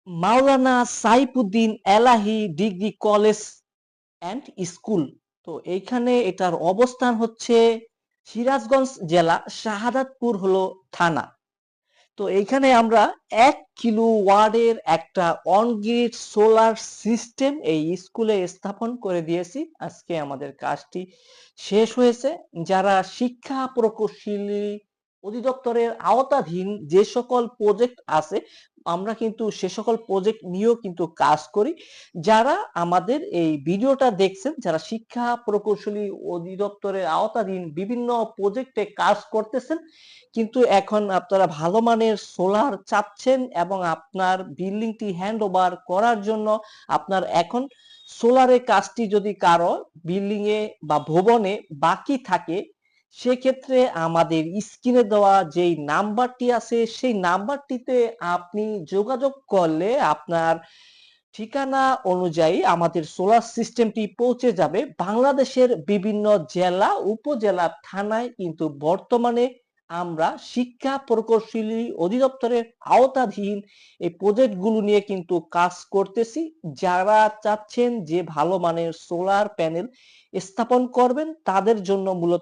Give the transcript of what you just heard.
Maulana Saifuddin Elahi degree college and school. তো এইখানে এটার অবস্থান হচ্ছে সিরাজগঞ্জ জেলা, শাহাদাতপুর হলো থানা। তো এইখানে আমরা 1 কিলোওয়াটের একটা অন-গ্রিড সোলার সিস্টেম এই স্কুলে স্থাপন করে দিয়েছি। আজকে আমাদের কাজটি শেষ হয়েছে। যারা শিক্ষা প্রকৌশলী অধিদপ্তরের আওতাধীন যে সকল প্রজেক্ট আছে, আমরা কিন্তু সে সকল প্রজেক্ট নিয়েও কিন্তু কাজ করি। যারা আমাদের এই ভিডিওটা দেখছেন, যারা শিক্ষা প্রকৌশলী অধিদপ্তরের আওতাধীন বিভিন্ন প্রজেক্টে কাজ করতেছেন, কিন্তু এখন আপনারা ভালো মানের সোলার চাচ্ছেন এবং আপনার বিল্ডিংটি হ্যান্ড ওভার করার জন্য আপনার এখন সোলারের কাজটি যদি কারো বিল্ডিং এ বা ভবনে বাকি থাকে, সেক্ষেত্রে আমাদের স্ক্রিনে দেওয়া যেই নাম্বারটি আছে সেই নাম্বারটিতে আপনি যোগাযোগ করলে আপনার ঠিকানা অনুযায়ী আমাদের সোলার সিস্টেমটি পৌঁছে যাবে। বাংলাদেশের বিভিন্ন জেলা, উপজেলা, থানায় কিন্তু বর্তমানে আমরা শিক্ষা প্রকৌশলী অধিদপ্তরের আওতাধীন এই প্রজেক্টগুলো নিয়ে কিন্তু কাজ করতেছি। যারা চাচ্ছেন যে ভালো মানের সোলার প্যানেল স্থাপন করবেন, তাদের জন্য মূলত